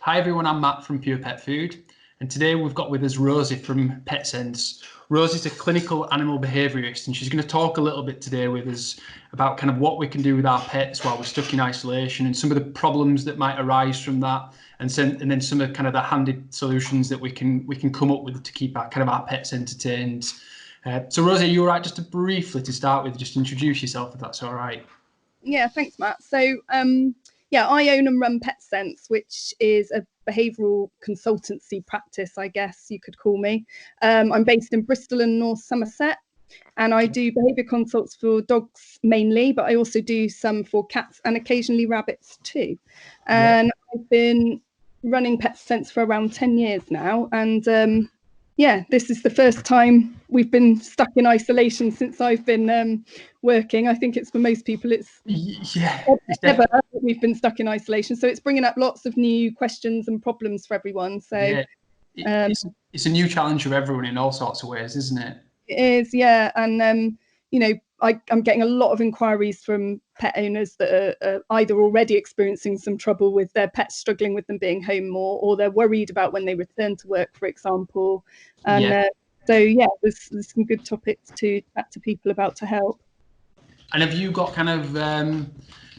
Hi everyone, I'm Matt from Pure Pet Food, and today we've got with us Rosie from Pet Sense. Rosie's a clinical animal behaviourist, and she's going to talk a little bit today with us about kind of what we can do with our pets while we're stuck in isolation and some of the problems that might arise from that, and then some of kind of the handy solutions that we can come up with to keep our pets entertained. So Rosie, are you all right just to briefly to start with, just introduce yourself if that's all right? Yeah, thanks, Matt. So, I own and run Pet Sense, which is a behavioural consultancy practice, I guess you could call me. I'm based in Bristol and North Somerset, and I do behaviour consults for dogs mainly, but I also do some for cats and occasionally rabbits too. And I've been running Pet Sense for around 10 years now, and this is the first time we've been stuck in isolation since I've been working. I think it's for most people, it's never we've been stuck in isolation. So it's bringing up lots of new questions and problems for everyone. So it's a new challenge for everyone in all sorts of ways, isn't it? It is, yeah. And I'm getting a lot of inquiries from pet owners that are either already experiencing some trouble with their pets struggling with them being home more, or they're worried about when they return to work, for example. And there's some good topics to chat to people about to help. And have you got kind of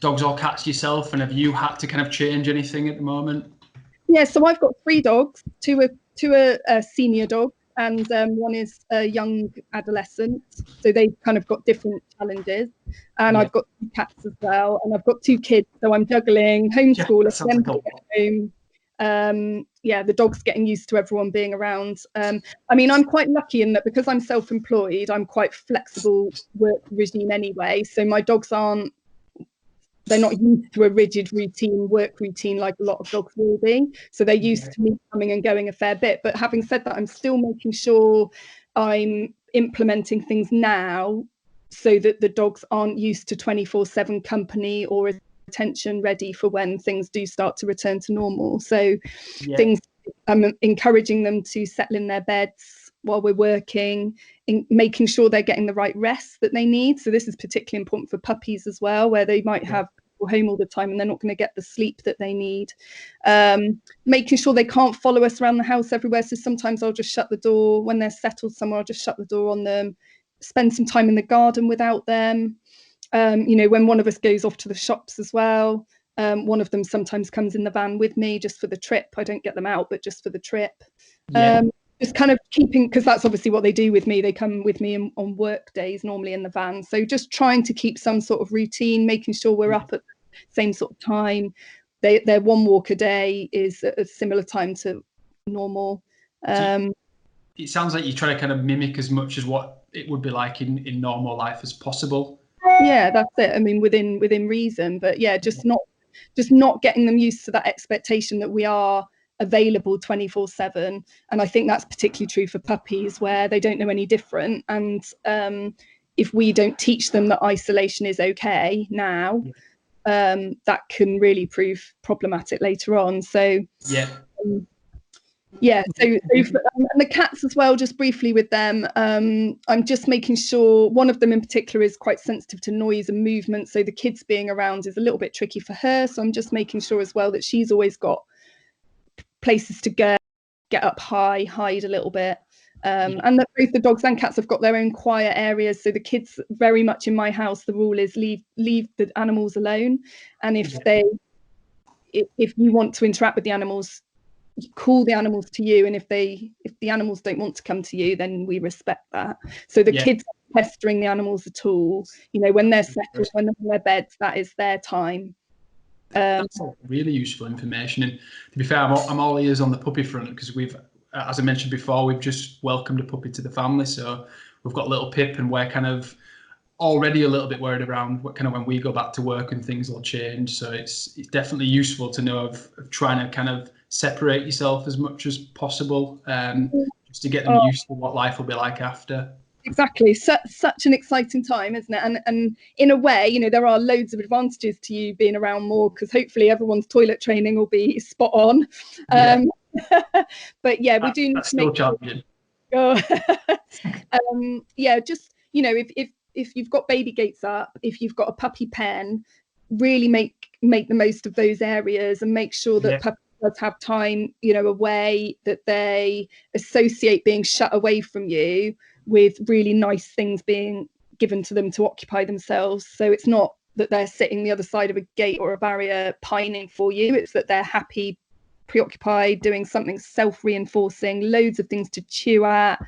dogs or cats yourself, and have you had to kind of change anything at the moment? Yeah, so I've got 3 dogs, two are senior dogs, and one is a young adolescent. So they've kind of got different challenges. And I've got 2 cats as well, and I've got 2 kids. So I'm juggling homeschool at home. The dog's getting used to everyone being around. I'm quite lucky in that because I'm self-employed, I'm quite flexible work regime anyway. So my dogs they're not used to a rigid work routine like a lot of dogs will be. So they're used to me coming and going a fair bit. But having said that, I'm still making sure I'm implementing things now so that the dogs aren't used to 24/7 company or attention ready for when things do start to return to normal. So I'm encouraging them to settle in their beds while we're working, in making sure they're getting the right rest that they need. So this is particularly important for puppies as well, where they might have people home all the time and they're not going to get the sleep that they need. Making sure they can't follow us around the house everywhere. So sometimes I'll just shut the door when they're settled somewhere. I'll just shut the door on them, spend some time in the garden without them. When one of us goes off to the shops as well, one of them sometimes comes in the van with me just for the trip. I don't get them out, but just for the trip. Just kind of keeping, because that's obviously what they do with me. They come with me on work days, normally in the van. So just trying to keep some sort of routine, making sure we're up at the same sort of time. Their 1 walk a day is at a similar time to normal. It sounds like you try to kind of mimic as much as what it would be like in normal life as possible. Yeah, that's it. I mean, within reason, but just not getting them used to that expectation that we are available 24/7. And I think that's particularly true for puppies, where they don't know any different. And if we don't teach them that isolation is okay now, that can really prove problematic later on. So and the cats as well, just briefly with them, I'm just making sure one of them in particular is quite sensitive to noise and movement, so the kids being around is a little bit tricky for her. So I'm just making sure as well that she's always got places to go, get up high, hide a little bit, and that both the dogs and cats have got their own quiet areas. So the kids, very much in my house, the rule is leave the animals alone, and if you want to interact with the animals, call the animals to you, and if the animals don't want to come to you, then we respect that. So the kids aren't pestering the animals at all. When they're settled, when they're in their beds, that is their time. That's really useful information. And to be fair, I'm all ears on the puppy front, because as I mentioned before, we've just welcomed a puppy to the family. So we've got little Pip, and we're kind of already a little bit worried around what kind of when we go back to work and things will change. So it's definitely useful to know of trying to kind of separate yourself as much as possible, just to get them used to what life will be like after. Exactly. Such an exciting time, isn't it? And in a way, there are loads of advantages to you being around more, because hopefully everyone's toilet training will be spot on. But we do need to make challenging. Just if you've got baby gates up, if you've got a puppy pen, really make the most of those areas, and make sure that puppies does have time, you know, away, that they associate being shut away from you with really nice things being given to them to occupy themselves. So it's not that they're sitting the other side of a gate or a barrier pining for you. It's that they're happy, preoccupied, doing something self-reinforcing, loads of things to chew at,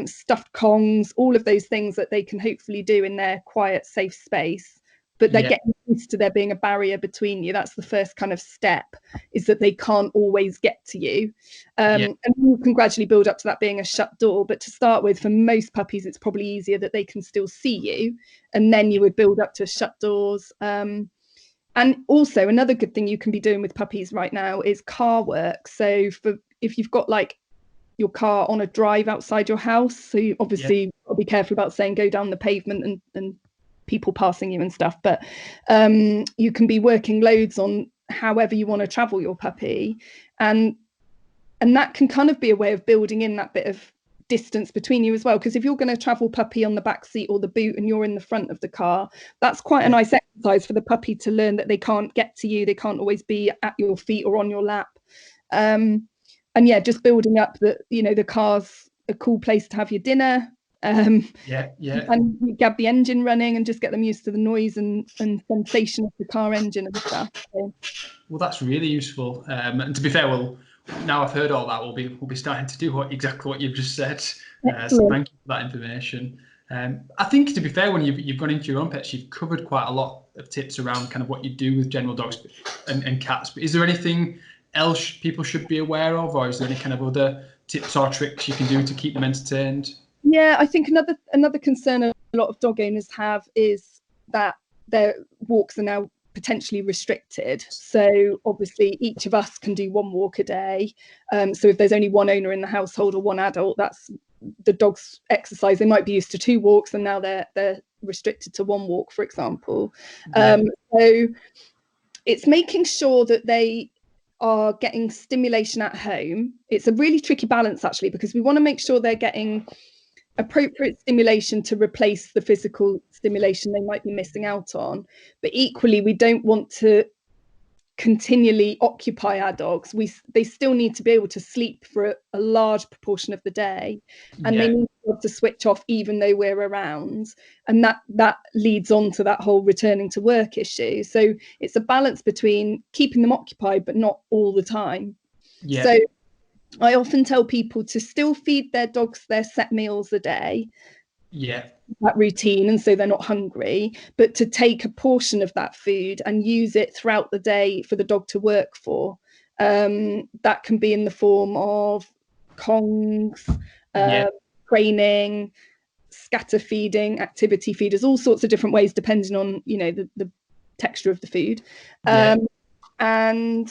stuffed Kongs, all of those things that they can hopefully do in their quiet, safe space. But they're getting used to there being a barrier between you. That's the first kind of step, is that they can't always get to you. And you can gradually build up to that being a shut door. But to start with, for most puppies, it's probably easier that they can still see you. And then you would build up to shut doors. And also another good thing you can be doing with puppies right now is car work. So if you've got like your car on a drive outside your house, so you obviously got to be careful about saying go down the pavement and people passing you and stuff, but you can be working loads on however you want to travel your puppy, and that can kind of be a way of building in that bit of distance between you as well, because if you're going to travel puppy on the back seat or the boot and you're in the front of the car, that's quite a nice exercise for the puppy to learn that they can't get to you, they can't always be at your feet or on your lap. And just building up that, you know, the car's a cool place to have your dinner. And you get the engine running and just get them used to the noise and sensation of the car engine and stuff. So. Well, that's really useful. And to be fair, now I've heard all that, we'll be starting to do exactly what you've just said. So thank you for that information. I think, to be fair, when you've gone into your own pets, you've covered quite a lot of tips around kind of what you do with general dogs and cats. But is there anything else people should be aware of, or is there any kind of other tips or tricks you can do to keep them entertained? Yeah, I think another concern a lot of dog owners have is that their walks are now potentially restricted. So obviously each of us can do one walk a day. So if there's only one owner in the household or one adult, that's the dog's exercise. They might be used to 2 walks and now they're restricted to 1 walk, for example. So it's making sure that they are getting stimulation at home. It's a really tricky balance, actually, because we want to make sure they're getting appropriate stimulation to replace the physical stimulation they might be missing out on. But equally, we don't want to continually occupy our dogs. They still need to be able to sleep for a large proportion of the day, and they need to be able to switch off even though we're around. And that leads on to that whole returning to work issue. So it's a balance between keeping them occupied but not all the time. So I often tell people to still feed their dogs their set meals a day, that routine, and so they're not hungry, but to take a portion of that food and use it throughout the day for the dog to work for. That can be in the form of Kongs, training, scatter feeding, activity feeders, all sorts of different ways depending on, you know, the texture of the food. And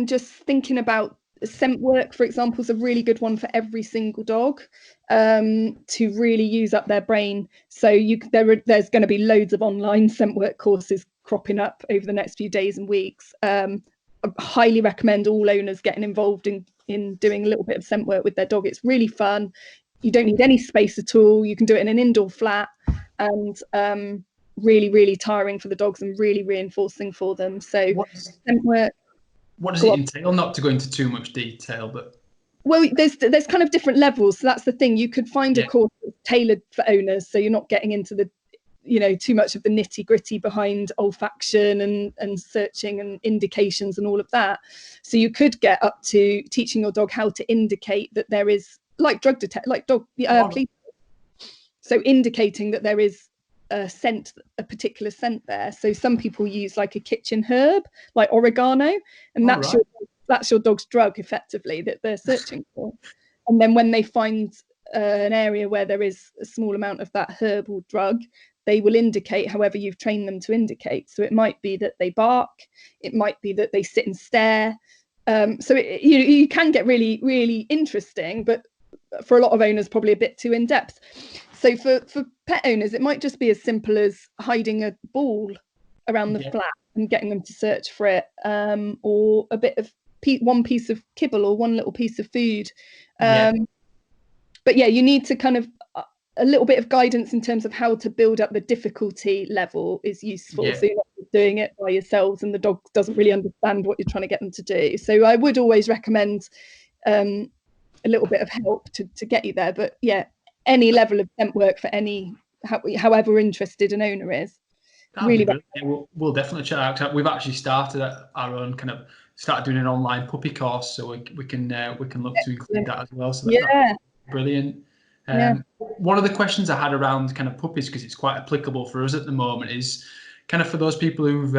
just thinking about scent work, for example, is a really good one for every single dog, to really use up their brain. So there's going to be loads of online scent work courses cropping up over the next few days and weeks. I highly recommend all owners getting involved in doing a little bit of scent work with their dog. It's really fun. You don't need any space at all. You can do it in an indoor flat, and really, really tiring for the dogs and really reinforcing for them. So scent work. What does it entail? Not to go into too much detail, but there's kind of different levels. So that's the thing. You could find a course that's tailored for owners, so you're not getting into the, you know, too much of the nitty gritty behind olfaction and searching and indications and all of that. So you could get up to teaching your dog how to indicate that there is, like drug detect, like dog police. So indicating that there is a particular scent there. So some people use like a kitchen herb, like oregano, and that's your dog's drug, effectively, that they're searching for. And then when they find an area where there is a small amount of that herb or drug, they will indicate however you've trained them to indicate. So it might be that they bark, it might be that they sit and stare. So you can get really, really interesting, but for a lot of owners, probably a bit too in depth. So for pet owners, it might just be as simple as hiding a ball around the flat and getting them to search for it, or a bit of one piece of kibble or one little piece of food. But you need to kind of a little bit of guidance in terms of how to build up the difficulty level is useful. So you're not doing it by yourselves and the dog doesn't really understand what you're trying to get them to do. So I would always recommend a little bit of help to get you there. But yeah, any level of temp work for however interested an owner is. Really, we'll definitely check out. We've actually started our own started doing an online puppy course, so we can look to include that as well. So that's brilliant. One of the questions I had around kind of puppies, because it's quite applicable for us at the moment, is kind of for those people who've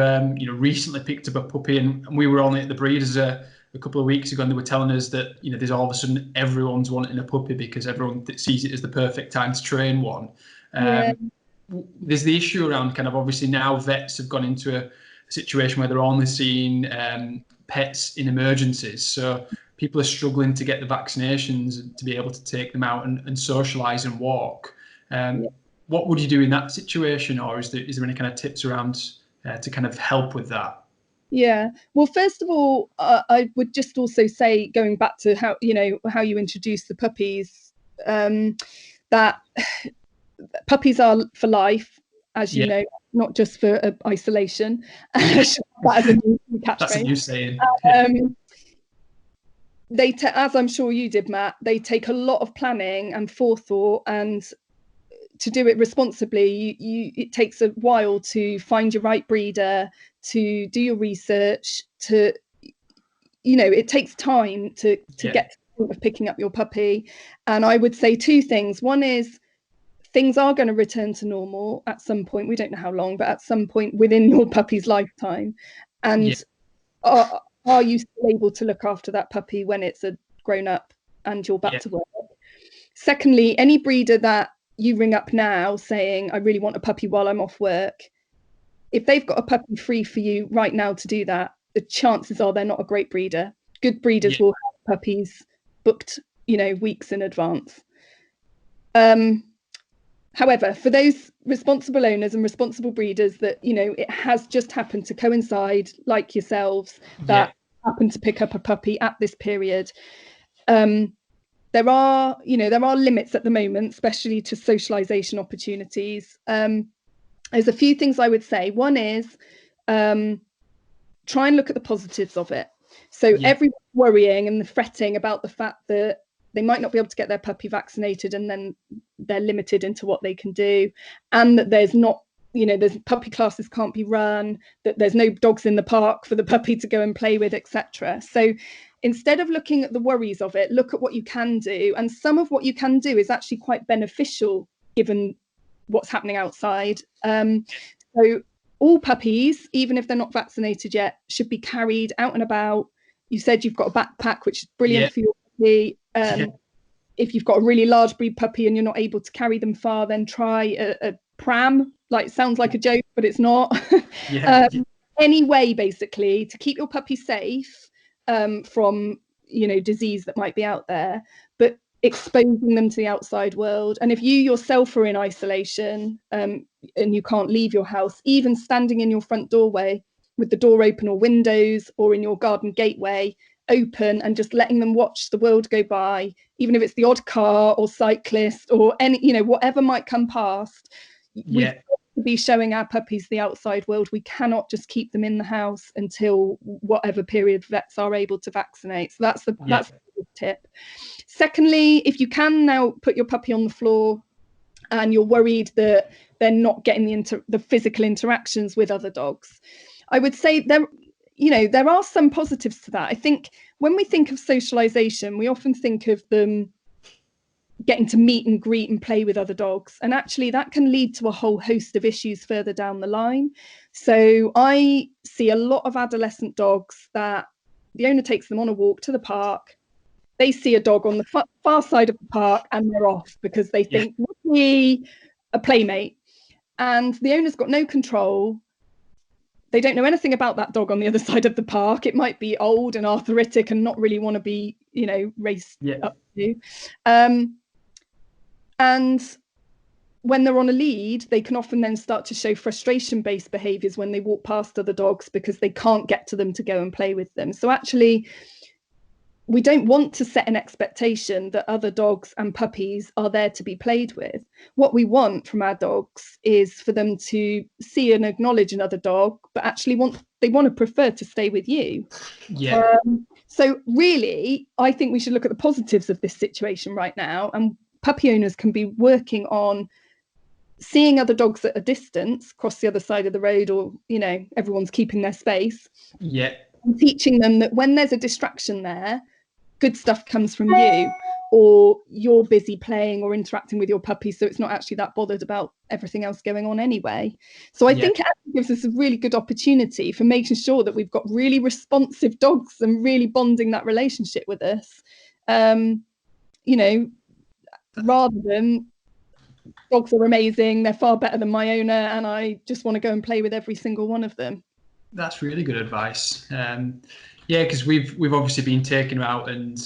recently picked up a puppy, and we were only at the breeders a couple of weeks ago, and they were telling us that there's all of a sudden everyone's wanting a puppy because everyone sees it as the perfect time to train one. There's the issue around kind of, obviously now vets have gone into a situation where they're only seeing pets in emergencies, so people are struggling to get the vaccinations to be able to take them out and socialise and walk. What would you do in that situation, or is there any kind of tips around to kind of help with that? Yeah, well, first of all, I would just also say, going back to how you introduce the puppies, that puppies are for life, as you know, not just for isolation. That's a new saying. They, as I'm sure you did, Matt, they take a lot of planning and forethought, and to do it responsibly, it takes a while to find your right breeder, to do your research, it takes time to get to the point of picking up your puppy. And I would say two things. One is, things are going to return to normal at some point. We don't know how long, but at some point within your puppy's lifetime. And are you still able to look after that puppy when it's a grown up and you're back to work? Secondly, any breeder that you ring up now saying, I really want a puppy while I'm off work, if they've got a puppy free for you right now to do that, the chances are they're not a great breeder. Good breeders will have puppies booked, weeks in advance. However, for those responsible owners and responsible breeders that, it has just happened to coincide, like yourselves, that happened to pick up a puppy at this period, there are limits at the moment, especially to socialization opportunities. There's a few things I would say. One is, try and look at the positives of it. So everyone's worrying and fretting about the fact that they might not be able to get their puppy vaccinated, and then they're limited into what they can do, and that there's not, there's puppy classes can't be run, that there's no dogs in the park for the puppy to go and play with, etc. So instead of looking at the worries of it, look at what you can do. And some of what you can do is actually quite beneficial given what's happening outside. So all puppies, even if they're not vaccinated yet, should be carried out and about. You said you've got a backpack, which is brilliant for your puppy. If you've got a really large breed puppy and you're not able to carry them far, then try a pram. Like, sounds like a joke, but it's not. Any way, basically, to keep your puppy safe from disease that might be out there, but exposing them to the outside world. And if you yourself are in isolation and you can't leave your house, even standing in your front doorway with the door open, or windows, or in your garden gateway open, and just letting them watch the world go by, even if it's the odd car or cyclist or any, whatever might come past, we've got to be showing our puppies the outside world. We cannot just keep them in the house until whatever period vets are able to vaccinate. So that's the tip. Secondly, if you can now put your puppy on the floor and you're worried that they're not getting the physical interactions with other dogs, I would say there are some positives to that. I think when we think of socialization, we often think of them getting to meet and greet and play with other dogs. And actually that can lead to a whole host of issues further down the line. So I see a lot of adolescent dogs that the owner takes them on a walk to the park. They see a dog on the far side of the park and they're off because they think, whoopee, a playmate. And the owner's got no control. They don't know anything about that dog on the other side of the park. It might be old and arthritic and not really want to be, raced up to. And when they're on a lead, they can often then start to show frustration-based behaviours when they walk past other dogs because they can't get to them to go and play with them. So actually, we don't want to set an expectation that other dogs and puppies are there to be played with. What we want from our dogs is for them to see and acknowledge another dog, but actually they want to prefer to stay with you. Yeah. So really, I think we should look at the positives of this situation right now, and puppy owners can be working on seeing other dogs at a distance across the other side of the road, or, you know, everyone's keeping their space. Yeah. And teaching them that when there's a distraction there, good stuff comes from you, or you're busy playing or interacting with your puppy, so it's not actually that bothered about everything else going on anyway. So I think it actually gives us a really good opportunity for making sure that we've got really responsive dogs and really bonding that relationship with us, you know, rather than dogs are amazing, they're far better than my owner, and I just want to go and play with every single one of them. That's really good advice. Yeah, because we've obviously been taking her out, and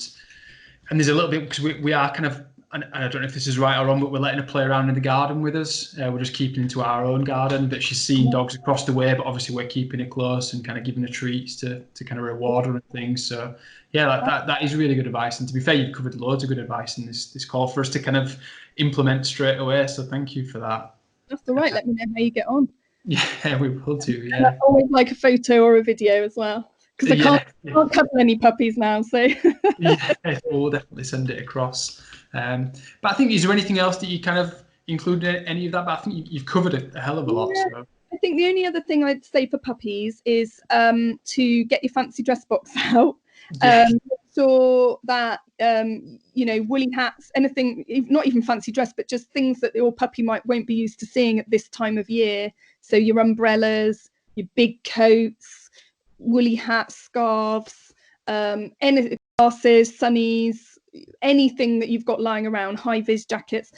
there's a little bit, because we are kind of, and I don't know if this is right or wrong, but we're letting her play around in the garden with us. We're just keeping into our own garden, but she's seeing dogs across the way, but obviously we're keeping her close and kind of giving her treats to kind of reward her and things. So yeah, that is really good advice. And to be fair, you've covered loads of good advice in this call for us to kind of implement straight away. So thank you for that. That's all right. Let me know how you get on. Yeah, we will do. Yeah. And I always like a photo or a video as well, because I can't cover any puppies now. So yeah, we'll definitely send it across. But I think, is there anything else that you kind of included any of that? But I think you've covered a hell of a lot. Yeah, so. I think the only other thing I'd say for puppies is to get your fancy dress box out. So that you know, woolly hats, anything, not even fancy dress, but just things that your puppy won't be used to seeing at this time of year. So your umbrellas, your big coats, woolly hats, scarves, any glasses, sunnies, anything that you've got lying around, high vis jackets.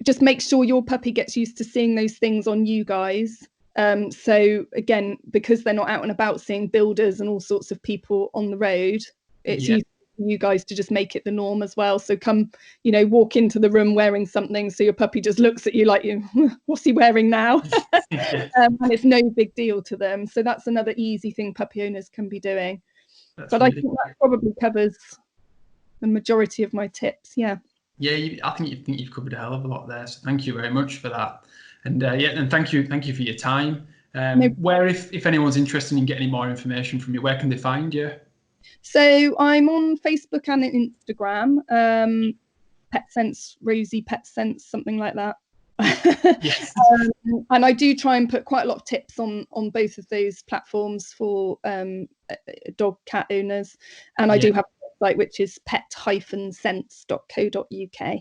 Just make sure your puppy gets used to seeing those things on you guys. So again, because they're not out and about seeing builders and all sorts of people on the road, it's easy for you guys to just make it the norm as well. So come, you know, walk into the room wearing something, so your puppy just looks at you like, what's he wearing now? And it's no big deal to them. So that's another easy thing puppy owners can be doing. But I think that probably covers the majority of my tips. Yeah, I think you've covered a hell of a lot there. So thank you very much for that. And and thank you for your time. Where, if anyone's interested in getting more information from you, where can they find you? So I'm on Facebook and Instagram. Pet Sense, Rosie Pet Sense, something like that. Yes. And I do try and put quite a lot of tips on both of those platforms for dog cat owners. And I do have a website, which is pet-sense.co.uk.